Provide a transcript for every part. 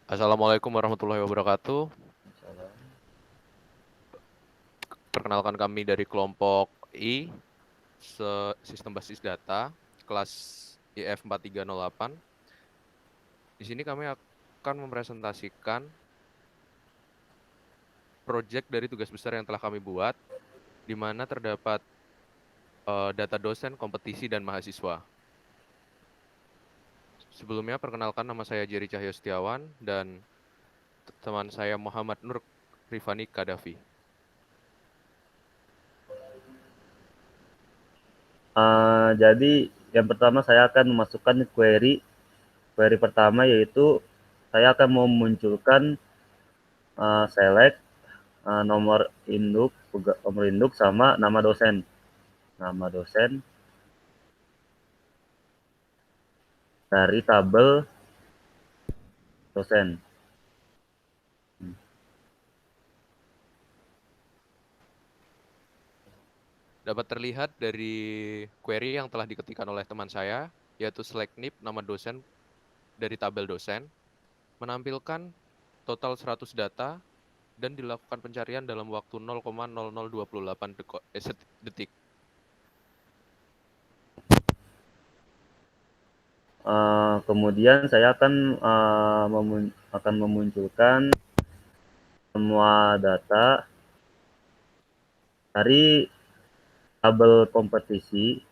Assalamualaikum warahmatullahi wabarakatuh. Perkenalkan kami dari kelompok I, Sistem Basis Data, kelas IF 4308. Di sini kami akan mempresentasikan proyek dari tugas besar yang telah kami buat, di mana terdapat data dosen, kompetisi, dan mahasiswa. Sebelumnya, perkenalkan nama saya Jerry Cahyo Setiawan, dan teman saya Muhammad Nur Rifani Kadafi. Jadi yang pertama saya akan memasukkan query pertama, yaitu saya akan memunculkan select nomor induk sama nama dosen dari tabel dosen. Dapat terlihat dari query yang telah diketikkan oleh teman saya, yaitu select nib nama dosen dari tabel dosen, menampilkan total 100 data dan dilakukan pencarian dalam waktu 0,0028 detik. Kemudian saya akan memunculkan semua data dari tabel kompetisi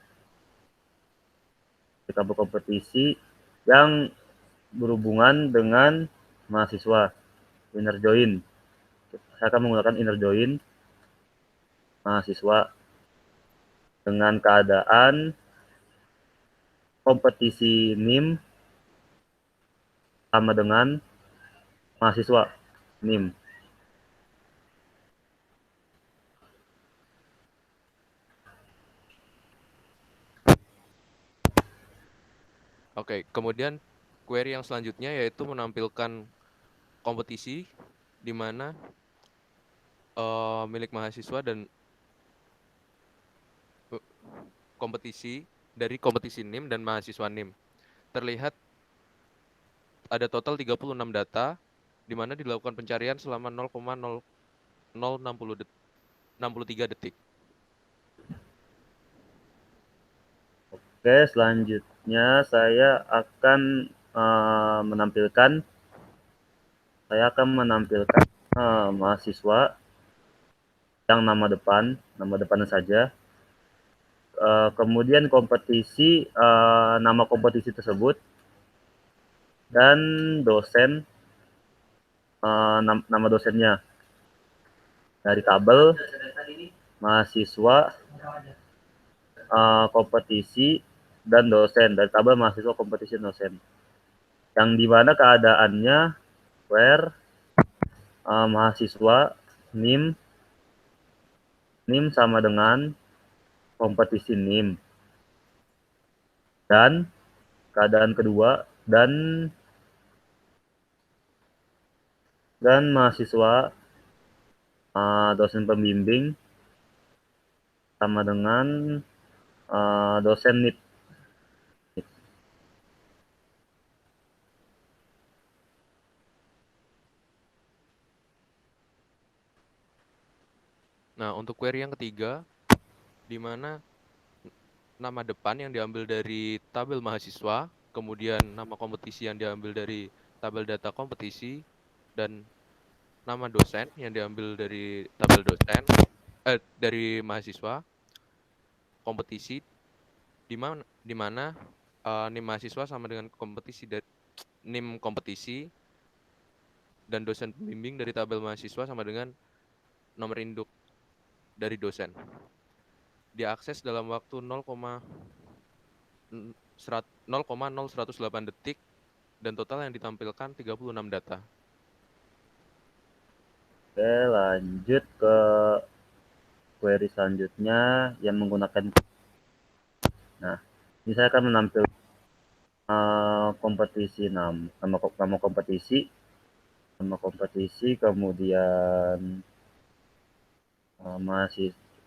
yang berhubungan dengan mahasiswa, inner join. Saya akan menggunakan inner join mahasiswa dengan keadaan kompetisi NIM sama dengan mahasiswa NIM. Oke, kemudian query yang selanjutnya yaitu menampilkan kompetisi di mana milik mahasiswa dan kompetisi dari kompetisi NIM dan mahasiswa NIM. Terlihat ada total 36 data di mana dilakukan pencarian selama 0,0063 detik. Oke, selanjutnya saya akan menampilkan mahasiswa yang nama depannya saja. Kemudian nama kompetisi tersebut, dan dosen, nama dosennya dari tabel mahasiswa, kompetisi, dan dosen dari tabel mahasiswa, kompetisi, dosen, yang dimana keadaannya where mahasiswa NIM sama dengan kompetisi NIM, dan keadaan kedua dan mahasiswa dosen pembimbing sama dengan dosen NIP. Nah, untuk query yang ketiga, di mana nama depan yang diambil dari tabel mahasiswa, kemudian nama kompetisi yang diambil dari tabel data kompetisi, dan nama dosen yang diambil dari tabel dosen, dari mahasiswa, kompetisi, di mana NIM mahasiswa sama dengan kompetisi dari NIM kompetisi, dan dosen pembimbing dari tabel mahasiswa sama dengan nomor induk dari dosen. Diakses dalam waktu 0,0108 detik dan total yang ditampilkan 36 data. Oke, lanjut ke query selanjutnya yang menggunakan. Nah, ini saya akan menampilkan kompetisi, nama kompetisi, kemudian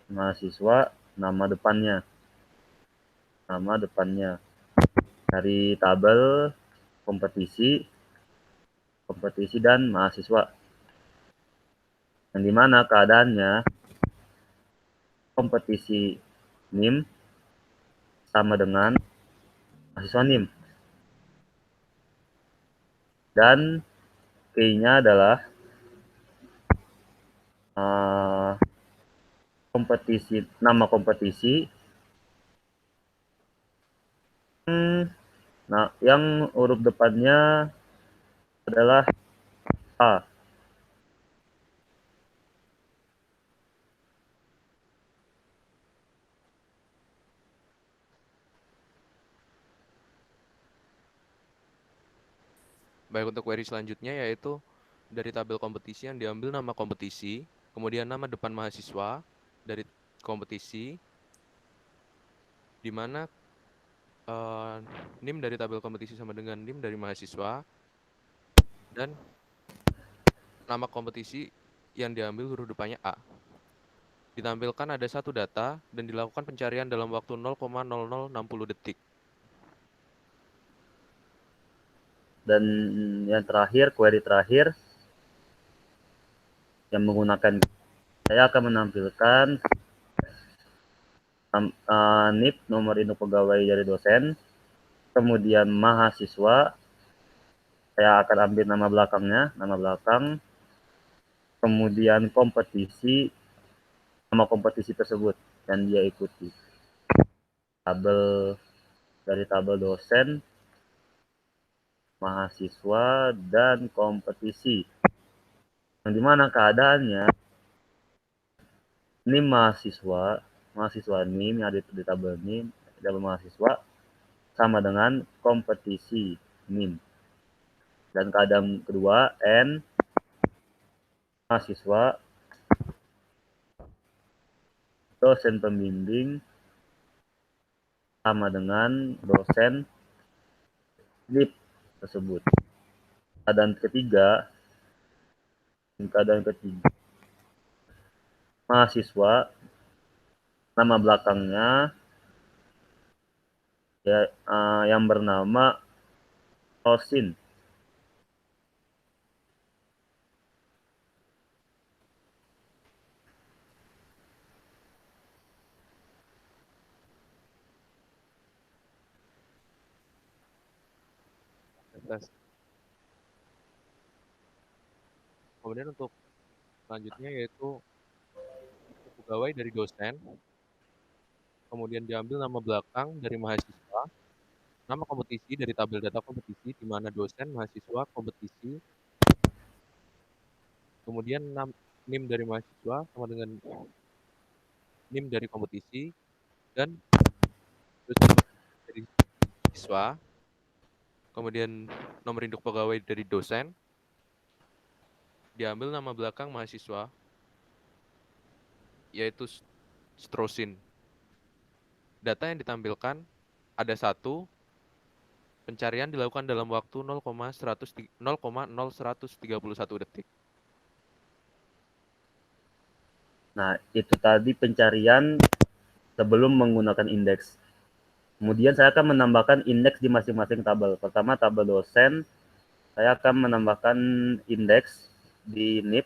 mahasiswa, nama depannya. dari tabel kompetisi dan mahasiswa. Yang dimana keadaannya kompetisi NIM sama dengan mahasiswa NIM. Dan key-nya adalah nama kompetisi yang huruf depannya adalah A. Baik, untuk query selanjutnya yaitu dari tabel kompetisi yang diambil nama kompetisi, kemudian nama depan mahasiswa dari kompetisi, di mana NIM dari tabel kompetisi sama dengan NIM dari mahasiswa, dan nama kompetisi yang diambil huruf depannya A. Ditampilkan ada satu data dan dilakukan pencarian dalam waktu 0,0060 detik. Dan yang terakhir, query terakhir yang menggunakan, saya akan menampilkan NIP, nomor induk pegawai dari dosen, kemudian mahasiswa, saya akan ambil nama belakangnya, nama belakang, kemudian kompetisi, nama kompetisi tersebut yang dia ikuti. Dari tabel dosen, mahasiswa, dan kompetisi. Yang dimana keadaannya NIM mahasiswa NIM yang ada di tabel NIM, tabel mahasiswa sama dengan kompetisi NIM. Dan keadaan kedua, N mahasiswa, dosen pembimbing sama dengan dosen NIP tersebut. Keadaan ketiga, mahasiswa, nama belakangnya ya, yang bernama Rosin. Kemudian untuk selanjutnya yaitu pegawai dari dosen, kemudian diambil nama belakang dari mahasiswa, nama kompetisi dari tabel data kompetisi, di mana dosen, mahasiswa, kompetisi, kemudian NIM dari mahasiswa sama dengan NIM dari kompetisi, dan dosen dari siswa, kemudian nomor induk pegawai dari dosen, diambil nama belakang mahasiswa, yaitu Strosin. Data yang ditampilkan ada satu, pencarian dilakukan dalam waktu 0,0131 detik. Nah, itu tadi pencarian sebelum menggunakan indeks. Kemudian saya akan menambahkan indeks di masing-masing tabel. Pertama, tabel dosen, saya akan menambahkan indeks di NIP,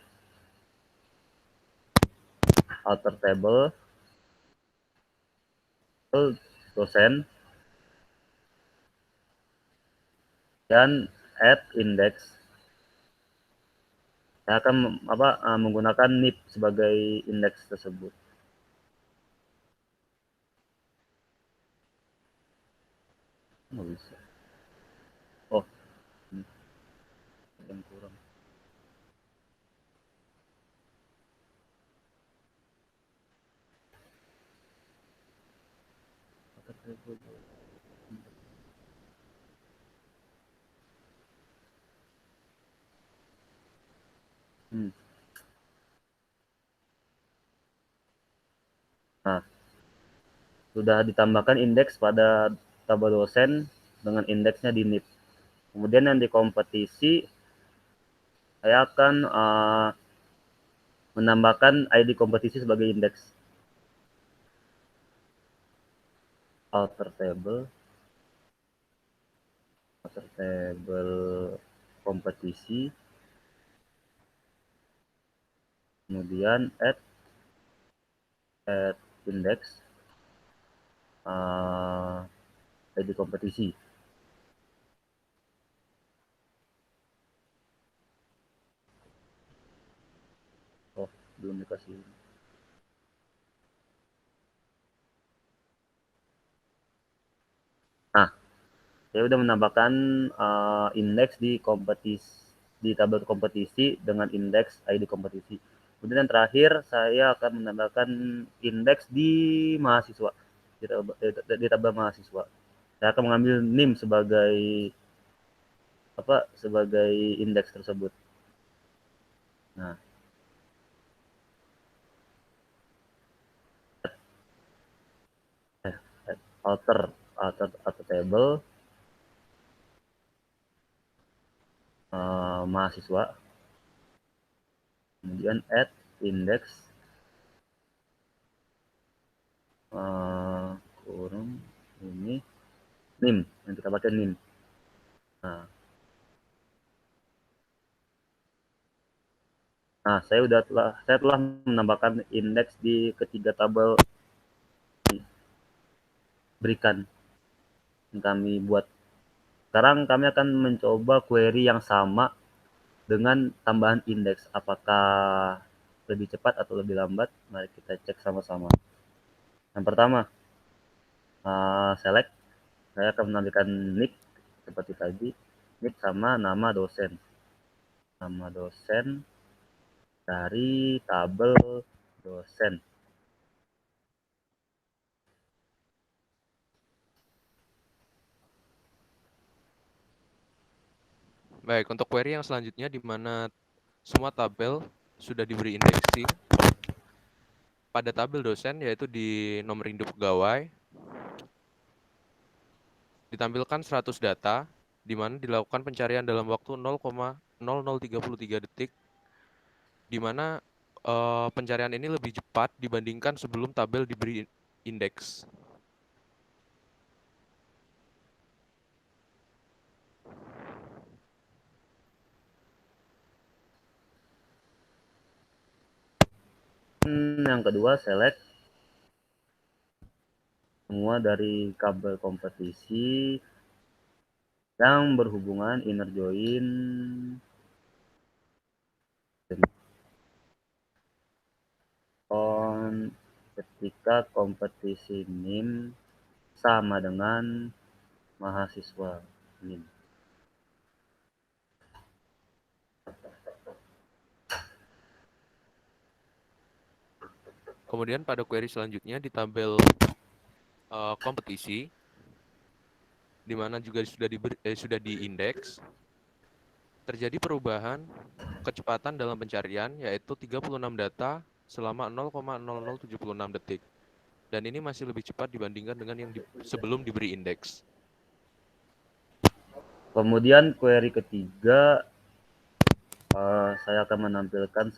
outer table, dosen, dan add index. Saya akan menggunakan NIP sebagai indeks tersebut. Nggak bisa. Oh, yang kurang. Nah, sudah ditambahkan indeks pada tabel dosen dengan indeksnya di NIP. Kemudian yang di kompetisi, saya akan menambahkan ID kompetisi sebagai indeks. Outer table, master tabel kompetisi, kemudian add index ID kompetisi. Oh, belum dikasih. Nah, saya udah menambahkan indeks di tabel kompetisi dengan indeks ID kompetisi. Kemudian yang terakhir saya akan menambahkan indeks di mahasiswa, di tabel mahasiswa. Saya akan mengambil NIM sebagai indeks tersebut. Nah, alter table mahasiswa, kemudian add index kurung ini NIM, yang kita pakai NIM. Nah, saya telah menambahkan indeks di ketiga tabel berikan yang kami buat. Sekarang kami akan mencoba query yang sama dengan tambahan indeks. Apakah lebih cepat atau lebih lambat? Mari kita cek sama-sama. Yang pertama, select. Saya akan menampilkan nick seperti tadi, nick sama nama dosen. Nama dosen dari tabel dosen. Baik, untuk query yang selanjutnya di mana semua tabel sudah diberi indexing pada tabel dosen, yaitu di nomor induk pegawai, ditampilkan 100 data, di mana dilakukan pencarian dalam waktu 0,0033 detik, di mana pencarian ini lebih cepat dibandingkan sebelum tabel diberi indeks. Yang kedua, select semua dari kabel kompetisi yang berhubungan inner join on ketika kompetisi NIM sama dengan mahasiswa NIM. Kemudian pada query selanjutnya di tabel kompetisi, di mana juga sudah diindeks, terjadi perubahan kecepatan dalam pencarian, yaitu 36 data selama 0,0076 detik. Dan ini masih lebih cepat dibandingkan dengan yang sebelum diberi indeks. Kemudian query ketiga, saya akan menampilkan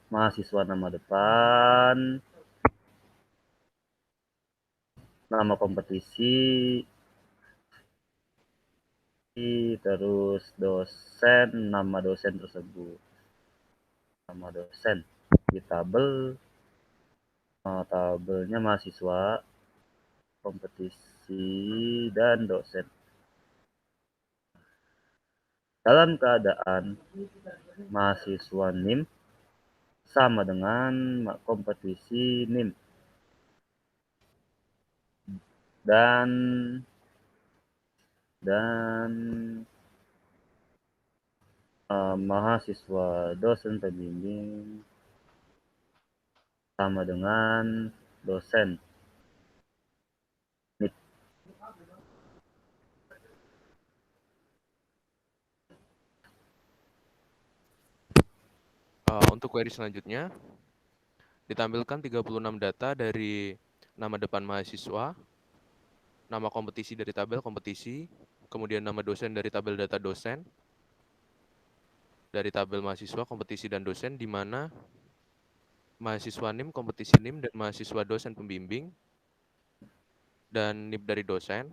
mahasiswa nama depan, nama kompetisi, terus dosen, nama dosen tersebut, nama dosen di tabelnya mahasiswa, kompetisi, dan dosen. Dalam keadaan mahasiswa NIM sama dengan kompetisi NIM, dan mahasiswa dosen pembimbing sama dengan dosen NIP. Untuk query selanjutnya, ditampilkan 36 data dari nama depan mahasiswa, nama kompetisi dari tabel kompetisi, kemudian nama dosen dari tabel data dosen, dari tabel mahasiswa, kompetisi, dan dosen, di mana mahasiswa NIM, kompetisi NIM, dan mahasiswa dosen pembimbing dan NIP dari dosen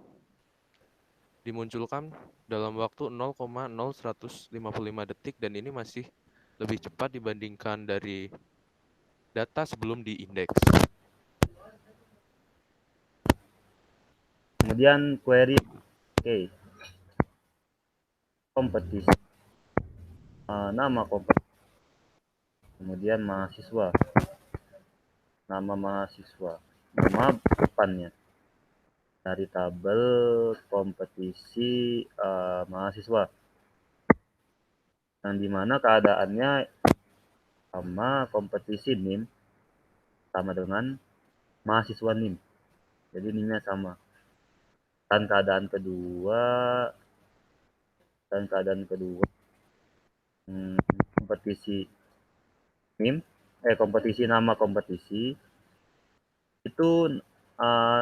dimunculkan dalam waktu 0,0155 detik dan ini masih lebih cepat dibandingkan dari data sebelum diindeks. Kemudian query kompetisi, nama kompetisi, kemudian mahasiswa, nama mahasiswa, nama depannya dari tabel kompetisi mahasiswa, yang dimana keadaannya sama kompetisi NIM sama dengan mahasiswa NIM, jadi NIM-nya sama. Dan keadaan kedua kompetisi NIM kompetisi nama kompetisi itu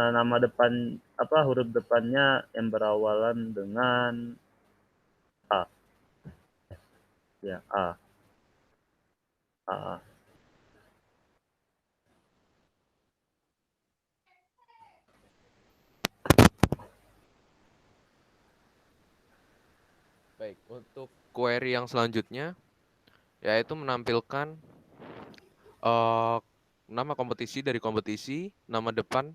nama depan huruf depannya yang berawalan dengan A. Ya, A. A. Baik, untuk query yang selanjutnya yaitu menampilkan nama kompetisi dari kompetisi, nama depan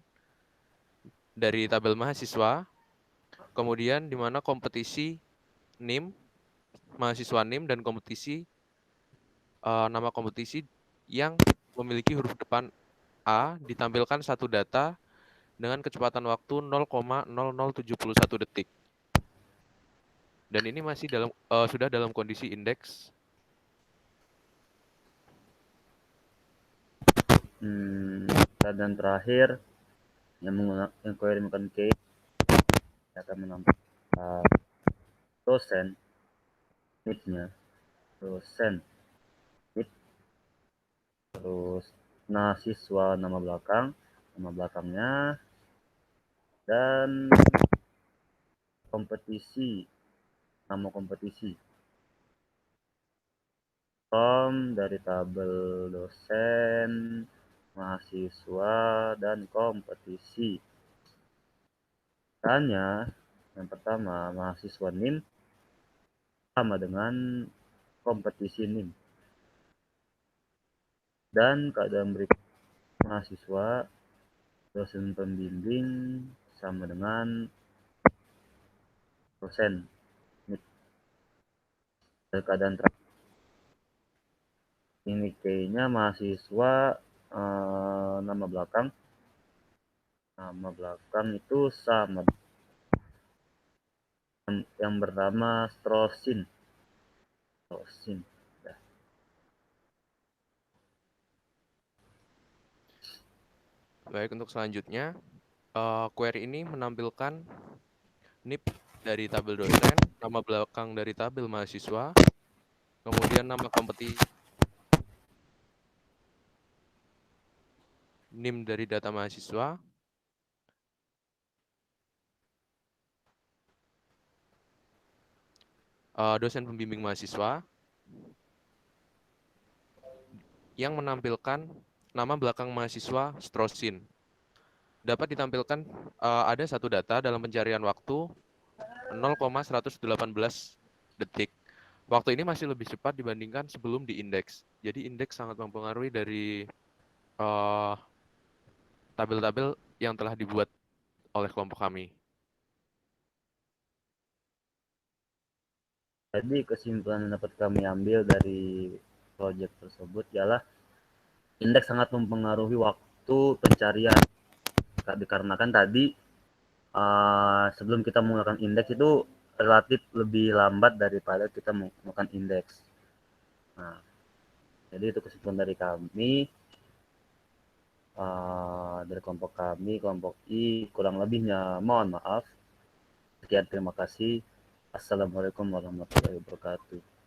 dari tabel mahasiswa, kemudian di mana kompetisi NIM, mahasiswa NIM dan kompetisi nama kompetisi yang memiliki huruf depan A ditampilkan satu data dengan kecepatan waktu 0,0071 detik. Dan ini masih sudah dalam kondisi indeks. Dan terakhir yang query menggunakan case akan menampilkan dosen NIP-nya, dosen NIP, terus mahasiswa nama belakangnya, dan kompetisi, nama kompetisi, dari tabel dosen, mahasiswa, dan kompetisi. Tanya yang pertama, mahasiswa NIM sama dengan kompetisi NIM. Dan keadaan berikut, mahasiswa, dosen pembimbing sama dengan dosen NIP. Dan keadaan terakhir, ini kayaknya mahasiswa nama belakang itu sama yang bernama Strosin. Baik, untuk selanjutnya, query ini menampilkan NIP dari tabel dosen, nama belakang dari tabel mahasiswa, kemudian nama kompetisi, NIM dari data mahasiswa, dosen pembimbing mahasiswa, yang menampilkan nama belakang mahasiswa Strosin. Dapat ditampilkan ada satu data dalam pencarian waktu 0,118 detik. Waktu ini masih lebih cepat dibandingkan sebelum diindeks. Jadi indeks sangat mempengaruhi dari tabel-tabel yang telah dibuat oleh kelompok kami. Jadi kesimpulan yang dapat kami ambil dari proyek tersebut ialah indeks sangat mempengaruhi waktu pencarian, dikarenakan tadi sebelum kita menggunakan indeks itu relatif lebih lambat daripada kita menggunakan indeks. Nah, jadi itu kesimpulan dari kami, dari kelompok kami, kelompok I. Kurang lebihnya mohon maaf. Sekian, terima kasih. Assalamualaikum warahmatullahi wabarakatuh.